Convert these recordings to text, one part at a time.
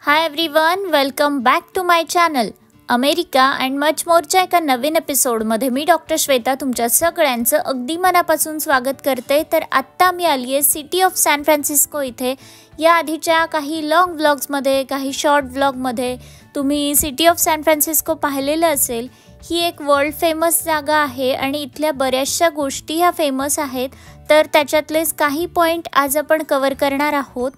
High everyone, welcome back to my channel America and much मोरच्या एका नवीन एपिसोडमध्ये मी डॉक्टर श्वेता तुमच्या सगळ्यांचं अगदी मनापासून स्वागत करते. तर आत्ता मी आली आहे सिटी ऑफ सॅन फ्रान्सिस्को इथे. या आधीच्या काही लॉंग व्लॉग्समध्ये, काही शॉर्ट व्लॉगमध्ये तुम्ही सिटी ऑफ सॅन फ्रान्सिस्को पाहिलेलं असेल. ही एक वर्ल्ड फेमस जागा आहे आणि इथल्या बऱ्याचशा गोष्टी ह्या फेमस आहेत. तर त्याच्यातलेच काही पॉईंट आज आपण कव्हर करणार आहोत.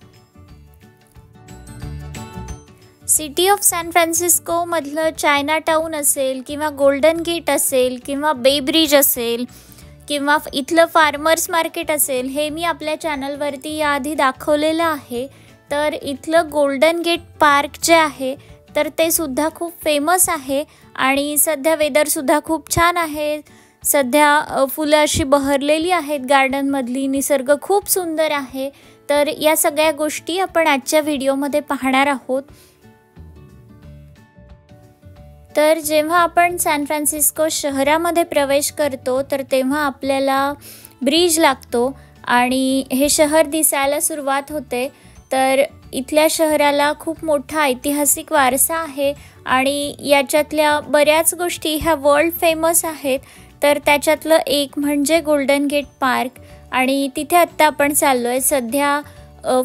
सिटी ऑफ सॅन फ्रान्सिस्कोमधलं चायना टाऊन असेल किंवा गोल्डन गेट असेल किंवा बे ब्रिज असेल किंवा इथलं फार्मर्स मार्केट असेल, हे मी आपल्या चॅनलवरती याआधी दाखवलेलं आहे. तर इथलं गोल्डन गेट पार्क जे आहे तर ते सुद्धा खूप फेमस आहे आणि सध्या वेदरसुद्धा खूप छान आहे. सध्या फुलं अशी बहरलेली आहेत गार्डनमधली, निसर्ग खूप सुंदर आहे. तर या सगळ्या गोष्टी आपण आजच्या व्हिडिओमध्ये पाहणार आहोत. तर जेव्हा आपण सॅन फ्रान्सिस्को शहरामध्ये प्रवेश करतो तर तेव्हा आपल्याला ब्रिज लागतो आणि हे शहर दिसायला सुरुवात होते. तर इथल्या शहराला खूप मोठा ऐतिहासिक वारसा आहे आणि याच्यातल्या बऱ्याच गोष्टी ह्या वर्ल्ड फेमस आहेत. तर त्याच्यातलं एक म्हणजे गोल्डन गेट पार्क आणि तिथे आत्ता आपण चाललो आहे. सध्या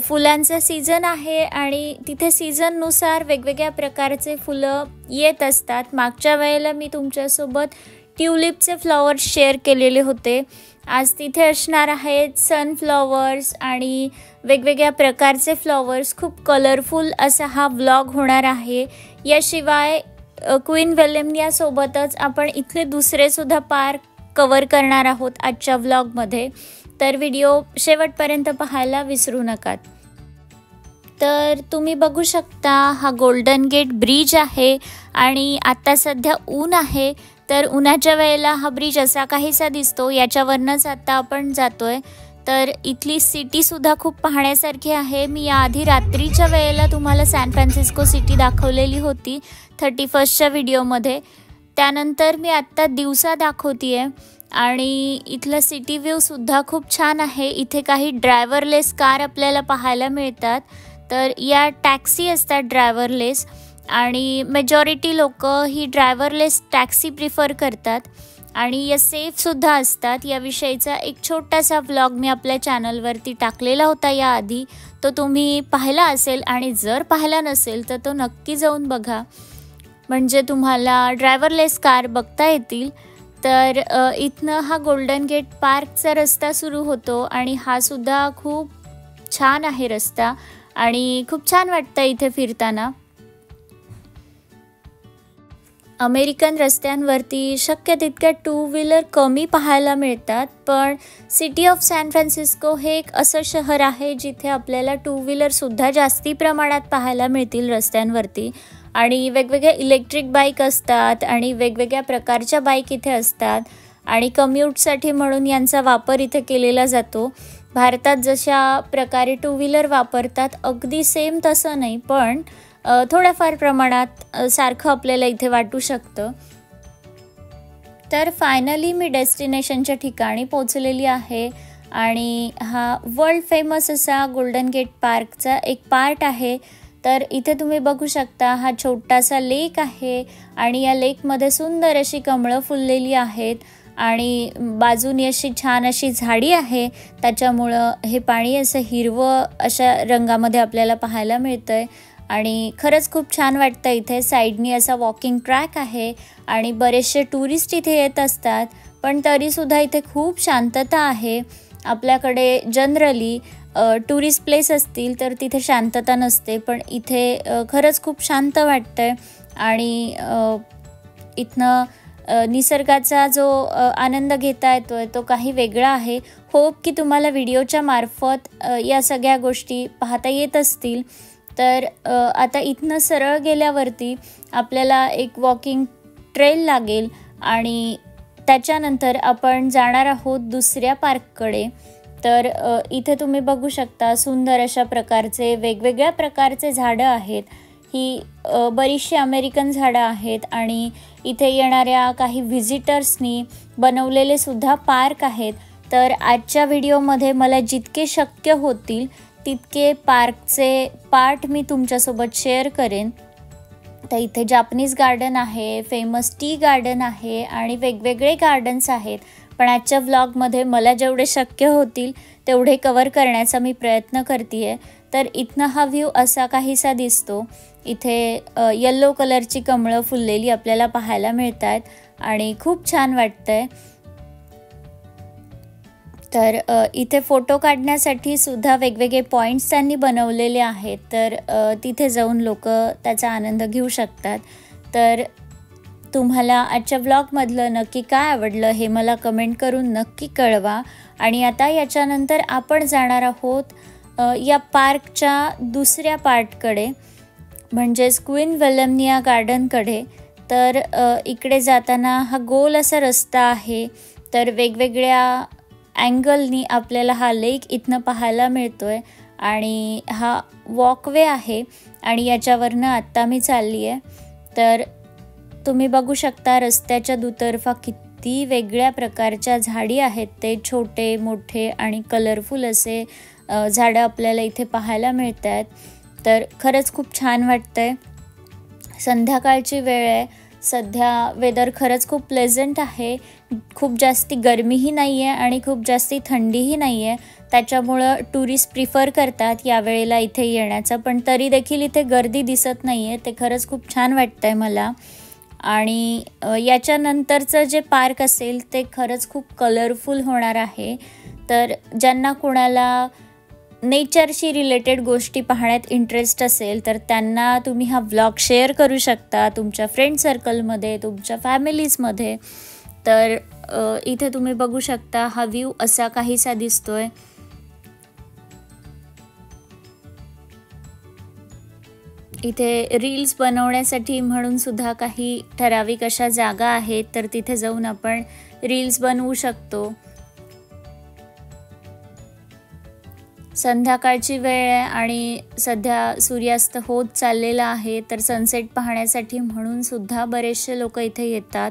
फुलांचा सीझन आहे आणि तिथे सीझननुसार वेगवेगळ्या प्रकारचे फुलं येत असतात. मागच्या वेळेला मी तुमच्यासोबत ट्युलिपचे फ्लॉवर्स शेअर केलेले होते. आज तिथे असणार आहेत सनफ्लॉवर्स आणि वेगवेगळ्या प्रकारचे फ्लॉवर्स. खूप कलरफुल असा हा व्लॉग होणार आहे. याशिवाय क्वीन विल्यमियासोबतच आपण इथले दुसरेसुद्धा पार्क कवर करणार आहोत आजच्या व्लॉगमध्ये. तर व्हिडिओ शेवटपर्यंत पाहायला विसरू नका. तर तुम्ही बघू शकता हा गोल्डन गेट ब्रिज आहे आणि आता सध्या ऊन आहे. तर उन्हाच्या वेळेला हा ब्रिज असा काहीसा दिसतो. याच्यावरनंच आता आपण जातोय. तर इथली सिटीसुद्धा खूप पाहण्यासारखी आहे. मी याआधी रात्रीच्या वेळेला तुम्हाला सॅन फ्रान्सिस्को सिटी दाखवलेली होती 31च्या व्हिडिओमध्ये. त्यानंतर मी आत्ता दिवसा दाखवते आहे आणि इथलं सिटी व्ह्यूसुद्धा खूप छान आहे. इथे काही ड्रायव्हरलेस कार आपल्याला पाहायला मिळतात. तर या टॅक्सी असतात ड्रायव्हरलेस आणि मेजॉरिटी लोक ही ड्रायव्हरलेस टॅक्सी प्रिफर करतात आणि या सेफसुद्धा असतात. याविषयीचा एक छोटासा व्लॉग मी आपल्या चॅनलवरती टाकलेला होता याआधी. तो तुम्ही पाहिला असेल आणि जर पाहिला नसेल तर तो नक्की जाऊन बघा, म्हणजे तुम्हाला ड्रायव्हरलेस कार बघता येतील. तर इथनं हा गोल्डन गेट पार्कचा रस्ता सुरू होतो आणि हा सुद्धा खूप छान आहे रस्ता आणि खूप छान वाटतं इथे फिरताना. अमेरिकन रस्त्यांवरती शक्य तितक्या टू व्हीलर कमी पाहायला मिळतात. पण सिटी ऑफ सॅन फ्रान्सिस्को हे एक असं शहर आहे जिथे आपल्याला टू व्हीलरसुद्धा जास्ती प्रमाणात पाहायला मिळतील रस्त्यांवरती. आणि वेगवेगळ्या इलेक्ट्रिक बाईक असतात आणि वेगवेगळ्या प्रकारच्या बाईक इथे असतात आणि कम्यूटसाठी म्हणून यांचा वापर इथे केलेला जातो. भारतात जशा प्रकारे टू व्हीलर वापरतात अगदी सेम तसं नाही, पण थोड्याफार प्रमाणात सारखं आपल्याला इथे वाटू शकतं. तर फायनली मी डेस्टिनेशनच्या ठिकाणी पोचलेली आहे आणि हा वर्ल्ड फेमस असा गोल्डन गेट पार्कचा एक पार्ट आहे. तर इथे तुम्ही बघू शकता हा छोटासा लेक आहे आणि या लेकमध्ये सुंदर अशी कमळं फुललेली आहेत आणि बाजूनी अशी छान अशी झाडी आहे. त्याच्यामुळं हे पाणी असं हिरवं अशा रंगामध्ये आपल्याला पाहायला मिळतं आहे आणि खरंच खूप छान वाटतं. इथे साईडनी असा वॉकिंग ट्रॅक आहे आणि बरेचसे टुरिस्ट इथे येत असतात, पण तरीसुद्धा इथे खूप शांतता आहे. आपल्याकडे जनरली टुरिस्ट प्लेस असतील तर तिथे शांतता नसते, पण इथे खरंच खूप शांत वाटतं आहे आणि इथनं निसर्गाचा जो आनंद घेता येतो आहे तो काही वेगळा आहे. होप की तुम्हाला व्हिडिओच्या मार्फत या सगळ्या गोष्टी पाहता येत असतील. तर आता इथनं सरळ गेल्यावरती आपल्याला एक वॉकिंग ट्रेल लागेल आणि त्याच्यानंतर आपण जाणार आहोत दुसऱ्या पार्ककडे. तर इथे तुम्ही बघू शकता सुंदर अशा प्रकारचे वेगवेगळ्या प्रकारचे झाडं आहेत. ही बरीचशी अमेरिकन झाडं आहेत आणि इथे येणाऱ्या काही व्हिजिटर्सनी बनवलेले सुद्धा पार्क आहेत. तर आजच्या व्हिडिओमध्ये मला जितके शक्य होतील तितके पार्कचे पार्ट मी तुमच्यासोबत शेअर करेन. तर इथे जापनीज गार्डन आहे, फेमस टी गार्डन आहे आणि वेगवेगळे गार्डन्स आहेत. पण आजच्या व्लॉगमध्ये मला जेवढे शक्य होतील तेवढे कवर करण्याचा मी प्रयत्न करते आहे. तर इथनं हा व्ह्यू असा काहीसा दिसतो. इथे येल्लो कलरची कमळं फुललेली आपल्याला पाहायला मिळत आहेत आणि खूप छान वाटतंय. तर इथे फोटो काढण्यासाठी सुद्धा वेगवेगळे पॉईंट्स त्यांनी बनवलेले आहेत. तर तिथे जाऊन लोक त्याचा आनंद घेऊ शकतात. तर तुम्हाला आजच्या व्लॉगमधलं नक्की काय आवडलं हे मला कमेंट करून नक्की कळवा. आणि आता याच्यानंतर आपण जाणार आहोत या पार्कच्या दुसऱ्या पार्टकडे, म्हणजेच क्वीन विल्यमिया गार्डनकडे. तर इकडे जाताना हा गोल असा रस्ता आहे. तर वेगवेगळ्या अँगलनी आपल्याला हा लेक इथनं पाहायला मिळतोय आणि हा वॉकवे आहे आणि याच्यावरनं आत्ता मी चालली आहे. तर तुम्ही बघू शकता रस्त्याच्या दुतर्फा किती वेगळ्या प्रकारच्या झाडी आहेत. ते छोटे मोठे आणि कलरफुल असे झाडं आपल्याला इथे पाहायला मिळत आहेत. तर खरंच खूप छान वाटतंय. संध्याकाळची वेळ आहे. सध्या वेदर खरंच खूप प्लेझंट आहे. खूप जास्ती गरमीही नाही आहे आणि खूप जास्ती थंडीही नाही आहे. त्याच्यामुळं टुरिस्ट प्रिफर करतात यावेळेला इथे येण्याचं. पण तरी देखील इथे गर्दी दिसत नाही आहे. ते खरंच खूप छान वाटतं आहे मला. आणि याच्यानंतरचं जे पार्क असेल ते खरंच खूप कलरफुल होणार आहे. तर ज्यांना कोणाला नेचरशी रिलेटेड गोष्टी पाहण्यात इंटरेस्ट असेल तर त्यांना तुम्ही हा व्लॉग शेअर करू शकता तुमच्या फ्रेंड सर्कलमध्ये, तुमच्या फॅमिलीजमध्ये. तर इथे तुम्ही बघू शकता हा व्ह्यू असा काहीसा दिसतोय. इथे रील्स बनवण्यासाठी म्हणून सुद्धा काही ठराविक अशा जागा आहेत. तर तिथे जाऊन आपण रील्स बनवू शकतो. संध्याकाळची वेळ आहे आणि सध्या सूर्यास्त होत चाललेला आहे. तर सनसेट पाहण्यासाठी म्हणून सुद्धा बरेचसे लोक इथे येतात.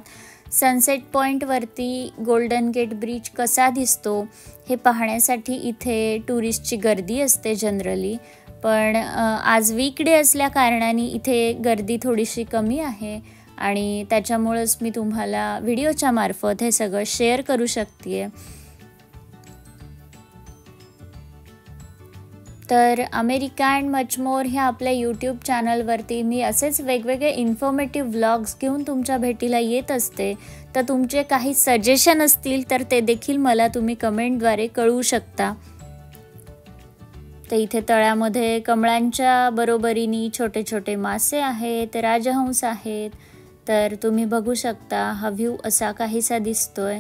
सनसेट पॉईंटवरती गोल्डन गेट ब्रिज कसा दिसतो हे पाहण्यासाठी इथे टुरिस्टची गर्दी असते जनरली. पण आज वीकडे असल्या कारणाने इथे गर्दी थोडीशी कमी आहे आणि त्याच्यामुळंच मी तुम्हाला व्हिडिओच्या मार्फत हे सगळं शेअर करू शकते. तर अमेरिका अँड मच मोर ह्या आपल्या यूट्यूब चॅनलवरती मी असेच वेगवेगळे इन्फॉर्मेटिव्ह व्लॉग्स घेऊन तुमच्या भेटीला येत असते. तर तुमचे काही सजेशन असतील तर ते देखील मला तुम्ही कमेंटद्वारे कळवू शकता. तर इथे तळ्यामध्ये कमळांच्या बरोबरीने छोटे छोटे मासे आहेत, राजहंस आहेत. तर तुम्ही बघू शकता हा व्ह्यू असा काहीसा दिसतोय.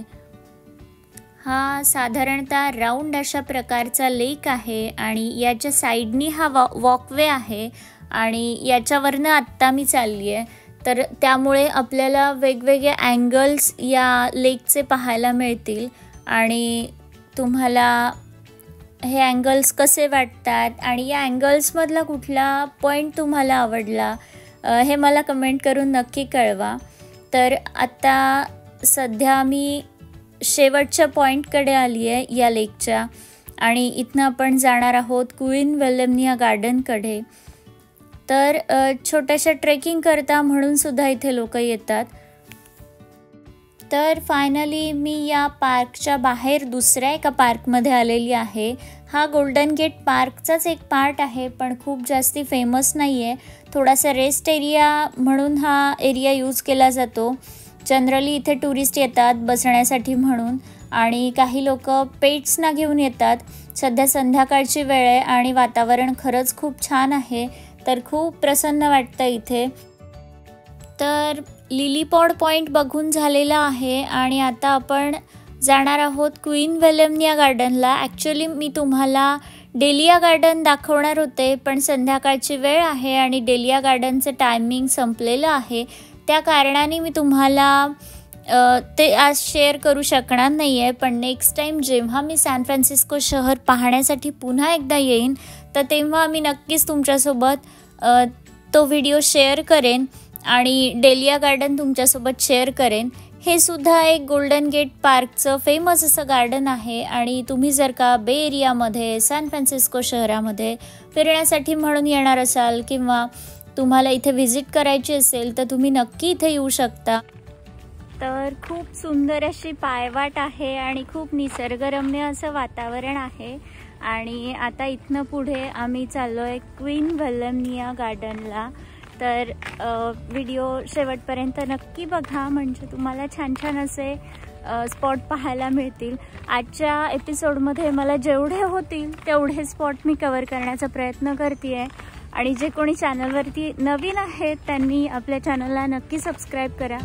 हा साधारणतः राऊंड अशा प्रकारचा लेक आहे आणि याच्या साईडनी हा वॉकवे आहे आणि याच्यावरनं आत्ता मी चालली आहे. तर त्यामुळे आपल्याला वेगवेगळे अँगल्स या लेकचे पाहायला मिळतील आणि तुम्हाला हे अँगल्स कसे वाटतात आणि या अँगल्समधला कुठला पॉईंट तुम्हाला आवडला हे मला कमेंट करून नक्की कळवा. तर आता सध्या मी शेवटच्या पॉईंटकडे आली आहे या लेकच्या आणि इथनं आपण जाणार आहोत क्वीन विल्यमिया गार्डनकडे. तर छोट्याशा ट्रेकिंग करता म्हणून सुद्धा इथे लोक येतात. तर फायनली मी या पार्कच्या बाहेर दुसऱ्या एका पार्कमध्ये आलेली आहे. हा गोल्डन गेट पार्कचाच एक पार्ट आहे पण खूप जास्ती फेमस नाही आहे. थोडासा रेस्ट एरिया म्हणून हा एरिया यूज केला जातो. जनरली इथे टुरिस्ट येतात बसण्यासाठी म्हणून आणि काही लोक पेट्सना घेऊन येतात. सध्या संध्याकाळची वेळ आहे आणि वातावरण खरंच खूप छान आहे. तर खूप प्रसन्न वाटतं इथे. तर लिलीपॉड पॉईंट बघून झालेला आहे आणि आता आपण जाणार आहोत क्वीन विल्यमिया गार्डनला. ॲक्च्युली मी तुम्हाला डेलिया गार्डन दाखवणार होते पण संध्याकाळची वेळ आहे आणि डेलिया गार्डनचं टायमिंग संपलेलं आहे. त्या कारणाने मी तुम्हाला ते आज शेअर करू शकणार नाही आहे. पण नेक्स्ट टाईम जेव्हा मी सॅन फ्रान्सिस्को शहर पाहण्यासाठी पुन्हा एकदा येईन तर तेव्हा मी नक्कीच तुमच्यासोबत तो व्हिडिओ शेअर करेन आणि डेलिया गार्डन तुमच्यासोबत शेअर करेन हे सुद्धा एक गोल्डन गेट पार्कचं फेमस असं गार्डन आहे आणि तुम्ही जर का बे एरियामध्ये सॅन फ्रान्सिस्को शहरामध्ये फिरण्यासाठी म्हणून येणार असाल किंवा तुम्हाला इथे व्हिजिट करायची असेल तर तुम्ही नक्की इथे येऊ शकता। तर खूप सुंदर अशी पायवाट आहे आणि खूप निसर्गरम्य असं वातावरण आहे आणि आता इथनं पुढे आम्ही चाललोय क्वीन वल्लमनिया गार्डनला। तर व्हिडिओ शेवटपर्यंत नक्की बघा म्हणजे तुम्हाला छान छान असे स्पॉट पाहायला मिळतील। आजच्या एपिसोडमध्ये मला जेवढे होतील तेवढे स्पॉट मी कव्हर करण्याचा प्रयत्न करते आहे आणि जे कोणी चॅनलवरती नवीन आहेत त्यांनी आपल्या चॅनलला नक्की सबस्क्राईब करा।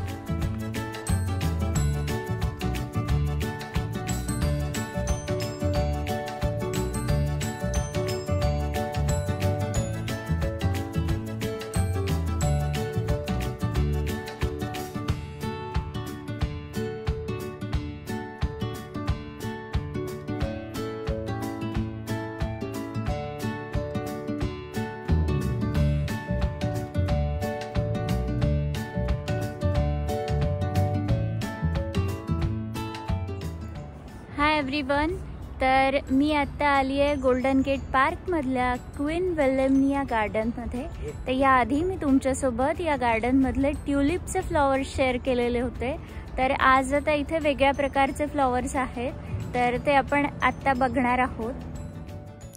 हाय एव्हरीवन, तर मी आता आली आहे गोल्डन गेट पार्कमधल्या क्वीन वल्लमनिया गार्डनमध्ये। तर याआधी मी तुमच्यासोबत या गार्डनमधले ट्युलिपचे फ्लॉवर्स शेअर केलेले होते। तर आज आता इथे वेगळ्या प्रकारचे फ्लॉवर्स आहेत तर ते आपण आत्ता बघणार आहोत।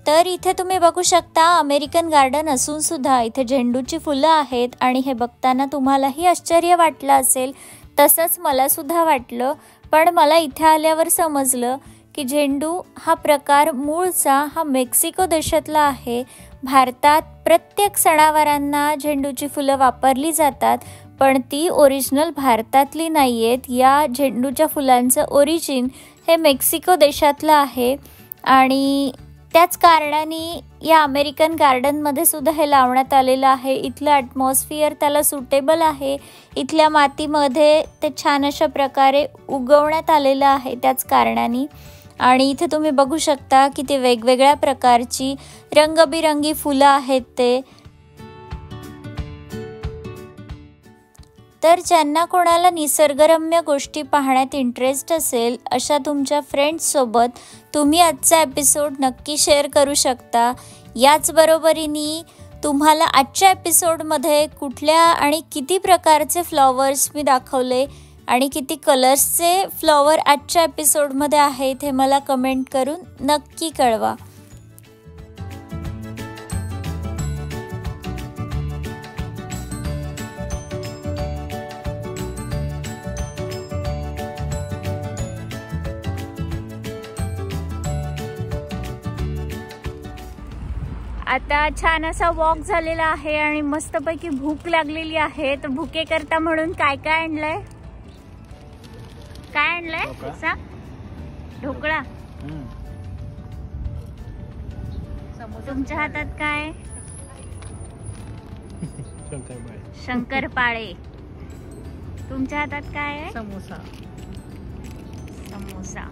तर इथे तुम्ही बघू शकता अमेरिकन गार्डन असून सुद्धा इथे झेंडूची फुलं आहेत आणि हे बघताना तुम्हालाही आश्चर्य वाटलं असेल, तसंच मला सुद्धा वाटलं। पण मला इथे आल्यावर समजलं की झेंडू हा प्रकार मूळचा हा मेक्सिको देशातला आहे। भारतात प्रत्येक सणावारांना झेंडूची फुलं वापरली जातात पण ती ओरिजिनल भारतातली नाही आहेत। या झेंडूच्या फुलांचं ओरिजिन हे मेक्सिको देशातलं आहे आणि त्याच कारणाने या अमेरिकन गार्डनमध्ये सुद्धा हे लावण्यात आलेलं आहे। इथलं ॲटमॉस्फिअर त्याला सुटेबल आहे, इथल्या मातीमध्ये ते छान अशा प्रकारे उगवण्यात आलेलं आहे त्याच कारणाने। आणि इथे तुम्ही बघू शकता की ते वेगवेगळ्या प्रकारची रंगबिरंगी फुलं आहेत ते। तर ज्यांना कोणाला निसर्गरम्य गोष्टी पाहण्यात इंटरेस्ट असेल अशा तुमच्या फ्रेंड्ससोबत तुम्ही आजचा एपिसोड नक्की शेअर करू शकता। याचबरोबरीने तुम्हाला आजच्या एपिसोडमध्ये कुठल्या आणि किती प्रकारचे फ्लॉवर्स मी दाखवले आणि किती कलर्सचे फ्लॉवर आजच्या एपिसोडमध्ये आहेत हे मला कमेंट करून नक्की कळवा। आता छान असा वॉक झालेला आहे आणि मस्तपैकी भूक लागलेली आहे। तर भुकेकरता म्हणून काय काय आणलंय? काय आणलंय? सांग। ढोकळा। तुमच्या हातात काय? शंकरपाळे। तुमच्या हातात काय आहे? समोसा। समोसा।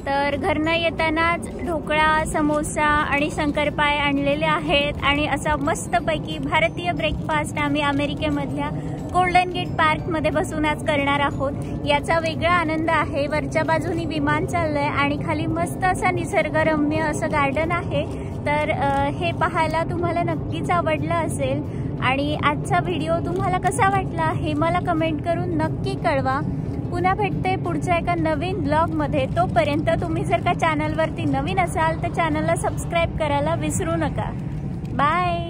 तर घरनं येतानाच ढोकळा, समोसा आणि शंकरपाळे आणलेले आहेत आणि असा मस्तपैकी भारतीय ब्रेकफास्ट आम्ही अमेरिकेमधल्या गोल्डन गेट पार्कमध्ये बसून आज करणार आहोत। याचा वेगळा आनंद आहे। वरच्या बाजूनी विमान चाललंय आणि खाली मस्त असा निसर्गरम्य असं गार्डन आहे। तर हे पाहायला तुम्हाला नक्कीच आवडलं असेल आणि आजचा व्हिडिओ तुम्हाला कसा वाटला हे मला कमेंट करून नक्की कळवा। पुन्हा भेटते पुढच्या एका नवीन ब्लॉगमध्ये। तोपर्यंत तुम्ही जर का चॅनलवरती नवीन असाल तर चॅनलला सबस्क्राईब करायला विसरू नका। बाय।